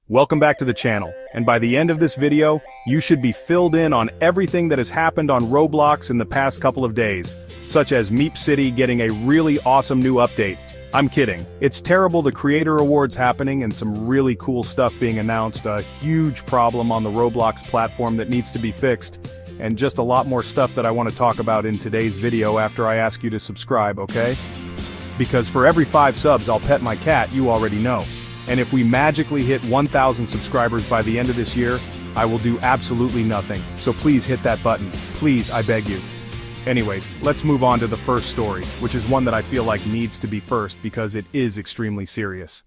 Welcome back to the channel, and by the end of this video, you should be filled in on everything that has happened on Roblox in the past couple of days, such as Meep City getting a really awesome new update. I'm kidding. It's terrible the Creator Awards happening and some really cool stuff being announced, a huge problem on the Roblox platform that needs to be fixed, and just a lot more stuff that I want to talk about in today's video after I ask you to subscribe, okay? Because for every 5 subs I'll pet my cat, you already know. And if we magically hit 1,000 subscribers by the end of this year, I will do absolutely nothing, so please hit that button, please, I beg you. Anyways, let's move on to the first story, which is one that I feel like needs to be first because it is extremely serious.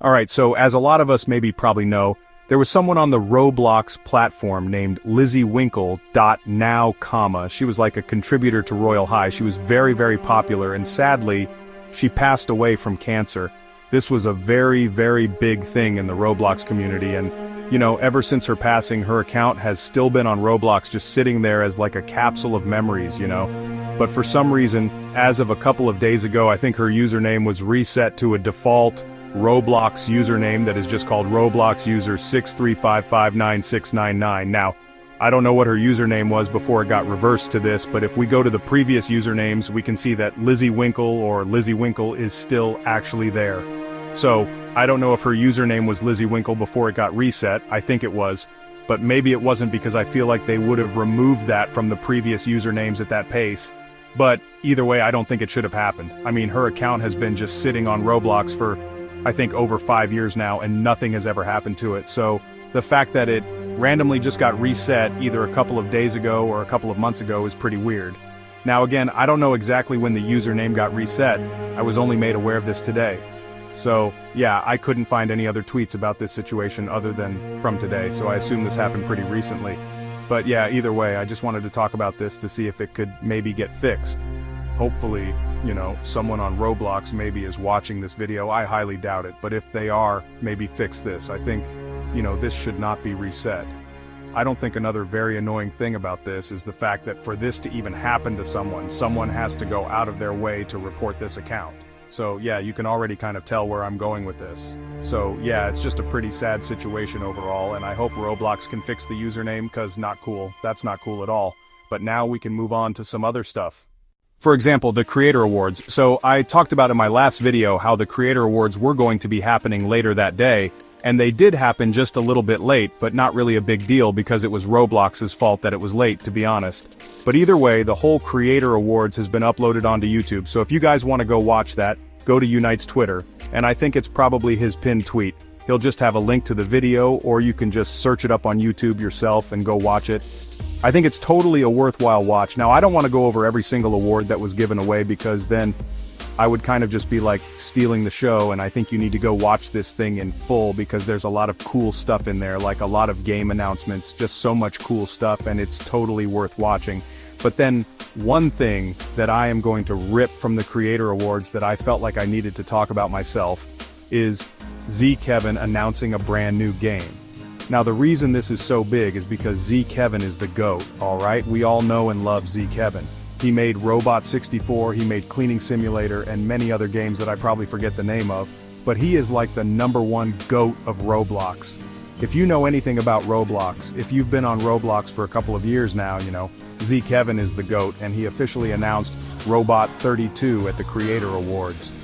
Alright, so as a lot of us maybe probably know, there was someone on the Roblox platform named Lizzie Winkle. Now, she was like a contributor to Royal High. She was very, very popular, and sadly, she passed away from cancer. This was a very, very big thing in the Roblox community, and, you know, ever since her passing, her account has still been on Roblox just sitting there as like a capsule of memories, you know? But for some reason, as of a couple of days ago, I think her username was reset to a default Roblox username that is just called Roblox user 635596999. Now, I don't know what her username was before it got reversed to this, but if we go to the previous usernames, we can see that Lizzie Winkle or Lizzie Winkle is still actually there. So, I don't know if her username was Lizzie Winkle before it got reset, I think it was, but maybe it wasn't because I feel like they would have removed that from the previous usernames at that pace. But either way, I don't think it should have happened. I mean, her account has been just sitting on Roblox for, I think, over 5 years now, and nothing has ever happened to it, so the fact that it randomly just got reset either a couple of days ago or a couple of months ago is pretty weird. Now again, I don't know exactly when the username got reset, I was only made aware of this today. So, yeah, I couldn't find any other tweets about this situation other than from today, so I assume this happened pretty recently. But yeah, either way, I just wanted to talk about this to see if it could maybe get fixed. Hopefully, you know, someone on Roblox maybe is watching this video. I highly doubt it, but if they are, maybe fix this. I think, you know, this should not be reset. I don't think another very annoying thing about this is the fact that for this to even happen to someone has to go out of their way to report this account. So yeah, you can already kind of tell where I'm going with this. So yeah, it's just a pretty sad situation overall, and I hope Roblox can fix the username, cause not cool, that's not cool at all. But now we can move on to some other stuff. For example, the Creator Awards. So I talked about in my last video how the Creator Awards were going to be happening later that day, and they did happen just a little bit late, but not really a big deal because it was Roblox's fault that it was late, to be honest. But either way, the whole Creator Awards has been uploaded onto YouTube, so if you guys want to go watch that, go to Unite's Twitter, and I think it's probably his pinned tweet. He'll just have a link to the video, or you can just search it up on YouTube yourself and go watch it. I think it's totally a worthwhile watch. Now, I don't want to go over every single award that was given away because then I would kind of just be like stealing the show, and I think you need to go watch this thing in full because there's a lot of cool stuff in there, like a lot of game announcements, just so much cool stuff, and it's totally worth watching. But then, one thing that I am going to rip from the Creator Awards that I felt like I needed to talk about myself is zKevin announcing a brand new game. Now the reason this is so big is because zKevin is the GOAT, alright? We all know and love zKevin. He made Robot 64, he made Cleaning Simulator, and many other games that I probably forget the name of, but he is like the #1 GOAT of Roblox. If you know anything about Roblox, if you've been on Roblox for a couple of years now, you know, zKevin is the GOAT, and he officially announced Robot 32 at the Creator Awards.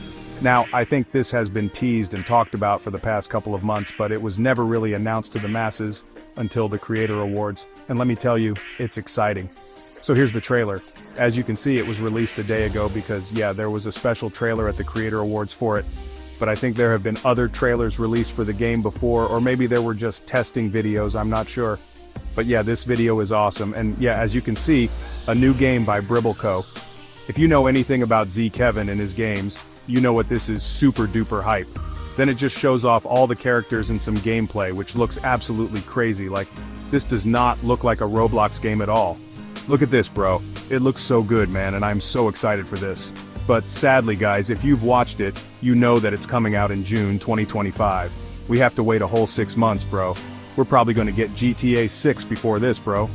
Now, I think this has been teased and talked about for the past couple of months, but it was never really announced to the masses until the Creator Awards, and let me tell you, it's exciting. So here's the trailer. As you can see, it was released a day ago because, yeah, there was a special trailer at the Creator Awards for it, but I think there have been other trailers released for the game before, or maybe there were just testing videos, I'm not sure. But yeah, this video is awesome, and yeah, as you can see, a new game by Bribbleco. If you know anything about zKevin and his games, you know what this is super duper hype. Then it just shows off all the characters and some gameplay, which looks absolutely crazy. Like, this does not look like a Roblox game at all. Look at this, bro. It looks so good, man, and I'm so excited for this. But sadly, guys, if you've watched it, you know that it's coming out in June 2025. We have to wait a whole 6 months, bro. We're probably gonna get GTA 6 before this, bro.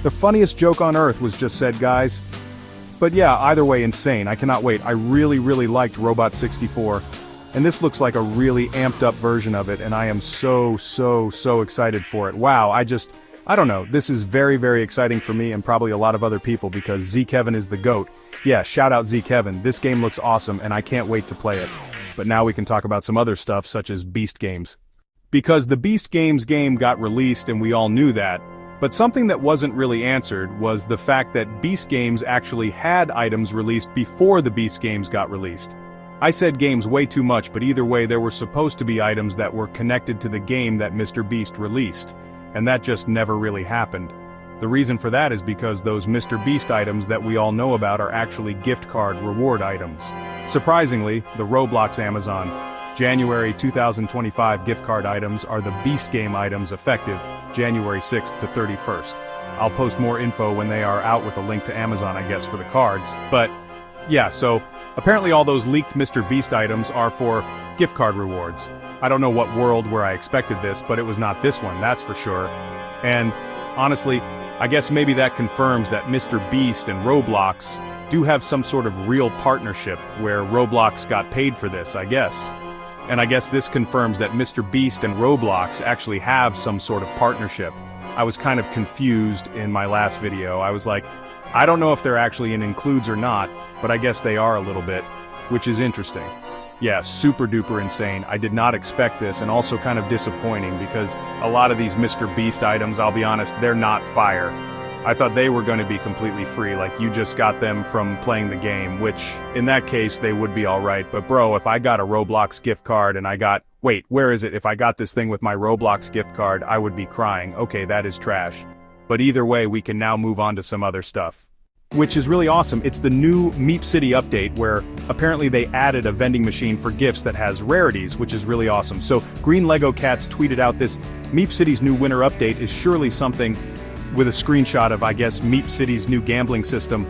The funniest joke on earth was just said, guys. But yeah, either way, insane. I cannot wait. I really liked Robot 64. And this looks like a really amped up version of it, and I am so excited for it. Wow, I don't know, this is very exciting for me and probably a lot of other people because zKevin is the GOAT. Yeah, shout out zKevin, this game looks awesome and I can't wait to play it. But now we can talk about some other stuff such as Beast Games. Because the Beast Games game got released and we all knew that, but something that wasn't really answered was the fact that Beast Games actually had items released before the Beast Games got released. I said games way too much, but either way there were supposed to be items that were connected to the game that Mr. Beast released, and that just never really happened. The reason for that is because those Mr. Beast items that we all know about are actually gift card reward items. Surprisingly, the Roblox Amazon January 2025 gift card items are the Beast Game items effective January 6th to 31st. I'll post more info when they are out with a link to Amazon, I guess, for the cards. But yeah, so apparently all those leaked Mr. Beast items are for gift card rewards. I don't know what world where I expected this, but it was not this one, that's for sure. And honestly, I guess maybe that confirms that Mr. Beast and Roblox do have some sort of real partnership where Roblox got paid for this, I guess. And I guess this confirms that Mr. Beast and Roblox actually have some sort of partnership. I was kind of confused in my last video. I was like, I don't know if they're actually in includes or not, but I guess they are a little bit, which is interesting. Yeah, super duper insane. I did not expect this, and also kind of disappointing because a lot of these Mr. Beast items, I'll be honest, they're not fire. I thought they were going to be completely free, like you just got them from playing the game, which, in that case, they would be alright. But bro, if I got a Roblox gift card and wait, where is it? If I got this thing with my Roblox gift card, I would be crying. Okay, that is trash. But either way, we can now move on to some other stuff, which is really awesome. It's the new Meep City update where apparently they added a vending machine for gifts that has rarities, which is really awesome. So Green Lego Cats tweeted out this Meep City's new winter update is surely something, with a screenshot of, I guess, Meep City's new gambling system.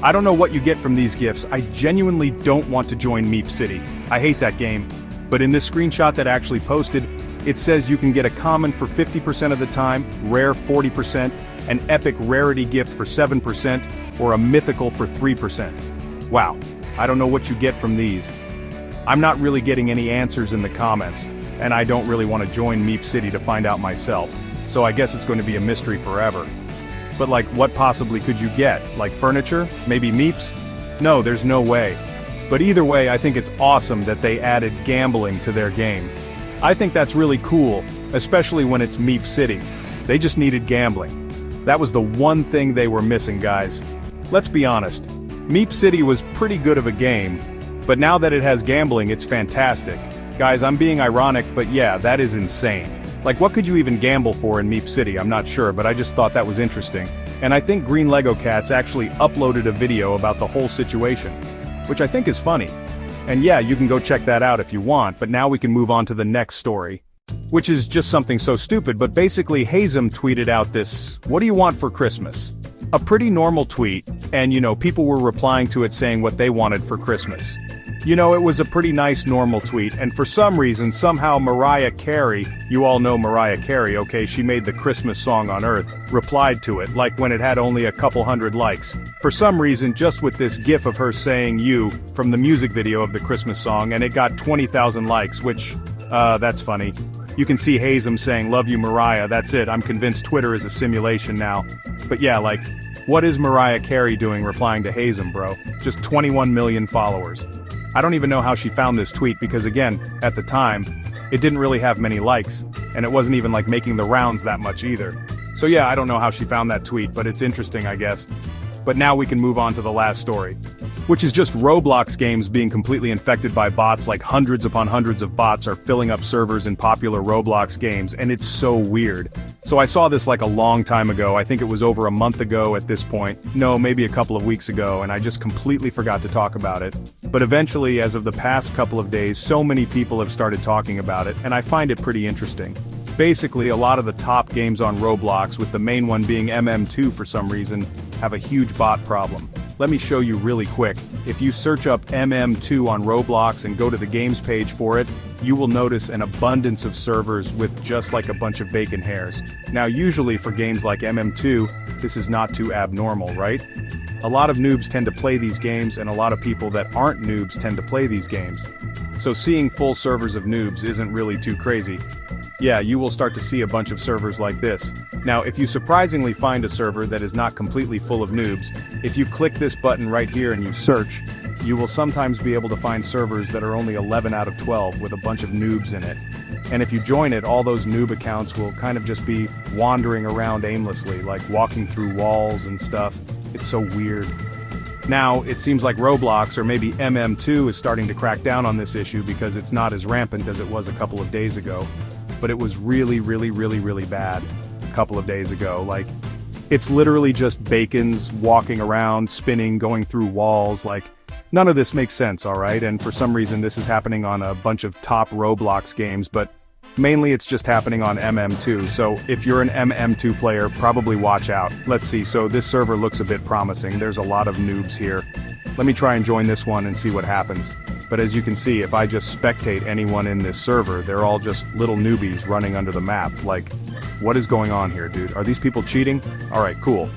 I don't know what you get from these gifts. I genuinely don't want to join Meep City. I hate that game. But in this screenshot that actually posted, it says you can get a common for 50% of the time, rare 40%, an epic rarity gift for 7%, or a mythical for 3%. Wow, I don't know what you get from these. I'm not really getting any answers in the comments, and I don't really want to join Meep City to find out myself. So I guess it's going to be a mystery forever. But like, what possibly could you get? Like furniture? Maybe Meeps? No, there's no way. But either way, I think it's awesome that they added gambling to their game. I think that's really cool, especially when it's Meep City. They just needed gambling. That was the one thing they were missing, guys. Let's be honest, Meep City was pretty good of a game, but now that it has gambling, it's fantastic. Guys, I'm being ironic, but yeah, that is insane. Like, what could you even gamble for in Meep City? I'm not sure, but I just thought that was interesting. And I think Green Lego Cats actually uploaded a video about the whole situation, which I think is funny. And yeah, you can go check that out if you want, but now we can move on to the next story, which is just something so stupid, but basically HAZEM tweeted out this, "What do you want for Christmas?" A pretty normal tweet, and people were replying to it saying what they wanted for Christmas. It was a pretty nice normal tweet, and for some reason, somehow MARIAH CAREY, you all know MARIAH CAREY, okay, she made the Christmas song on Earth, replied to it, like when it had only a couple hundred likes. For some reason, just with this gif of her saying "you" from the music video of the Christmas song, and it got 20,000 likes, which, that's funny. You can see HAZEM saying "Love you Mariah," that's it, I'm convinced Twitter is a simulation now. But yeah, like, what is MARIAH CAREY doing replying to HAZEM, bro? Just 21 million followers. I don't even know how she found this tweet because again, at the time, it didn't really have many likes, and it wasn't even like making the rounds that much either. So yeah, I don't know how she found that tweet, but it's interesting, I guess. But now we can move on to the last story, which is just Roblox games being completely infected by bots. Like hundreds upon hundreds of bots are filling up servers in popular Roblox games, and it's so weird. So I saw this like a long time ago, I think it was over a month ago at this point, no, maybe a couple of weeks ago, and I just completely forgot to talk about it. But eventually, as of the past couple of days, so many people have started talking about it, and I find it pretty interesting. Basically, a lot of the top games on Roblox, with the main one being MM2 for some reason, have a huge bot problem. Let me show you really quick. If you search up MM2 on Roblox and go to the games page for it, you will notice an abundance of servers with just like a bunch of bacon hairs. Now usually for games like MM2, this is not too abnormal, right? A lot of noobs tend to play these games, and a lot of people that aren't noobs tend to play these games. So seeing full servers of noobs isn't really too crazy. Yeah, you will start to see a bunch of servers like this. Now, if you surprisingly find a server that is not completely full of noobs, if you click this button right here and you search, you will sometimes be able to find servers that are only 11 out of 12 with a bunch of noobs in it. And if you join it, all those noob accounts will kind of just be wandering around aimlessly, like walking through walls and stuff. It's so weird. Now, it seems like Roblox or maybe MM2 is starting to crack down on this issue because it's not as rampant as it was a couple of days ago. But it was really bad a couple of days ago. Like, it's literally just bacons walking around, spinning, going through walls. Like, none of this makes sense, alright? And for some reason this is happening on a bunch of top Roblox games, but mainly it's just happening on MM2, so if you're an MM2 player, probably watch out. Let's see, so this server looks a bit promising, there's a lot of noobs here. Let me try and join this one and see what happens. But as you can see, if I just spectate anyone in this server, they're all just little newbies running under the map. Like, what is going on here, dude? Are these people cheating? Alright, cool.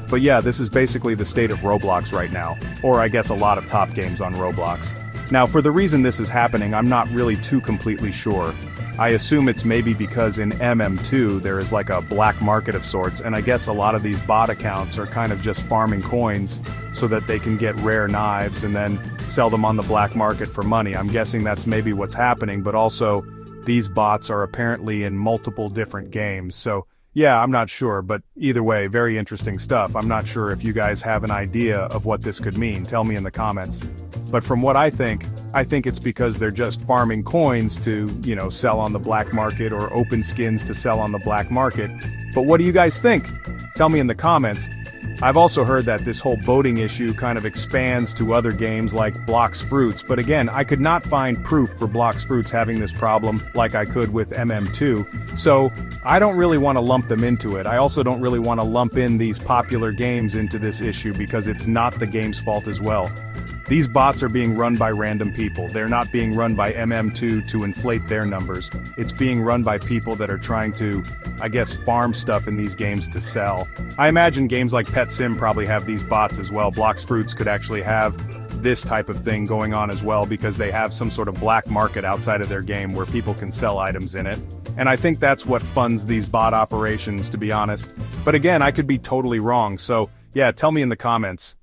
But yeah, this is basically the state of Roblox right now. Or I guess a lot of top games on Roblox. Now, for the reason this is happening, I'm not really too completely sure. I assume it's maybe because in MM2 there is like a black market of sorts, and I guess a lot of these bot accounts are kind of just farming coins so that they can get rare knives and then sell them on the black market for money. I'm guessing that's maybe what's happening, but also these bots are apparently in multiple different games, so yeah, I'm not sure, but either way, very interesting stuff. I'm not sure if you guys have an idea of what this could mean, tell me in the comments. But from what I think it's because they're just farming coins to, you know, sell on the black market or open skins to sell on the black market. But what do you guys think? Tell me in the comments. I've also heard that this whole voting issue kind of expands to other games like Blox Fruits, but again, I could not find proof for Blox Fruits having this problem like I could with MM2, so I don't really want to lump them into it. I also don't really want to lump in these popular games into this issue because it's not the game's fault as well. These bots are being run by random people. They're not being run by MM2 to inflate their numbers. It's being run by people that are trying to, I guess, farm stuff in these games to sell. I imagine games like Pet Sim probably have these bots as well. Blox Fruits could actually have this type of thing going on as well because they have some sort of black market outside of their game where people can sell items in it. And I think that's what funds these bot operations, to be honest. But again, I could be totally wrong, so yeah, tell me in the comments.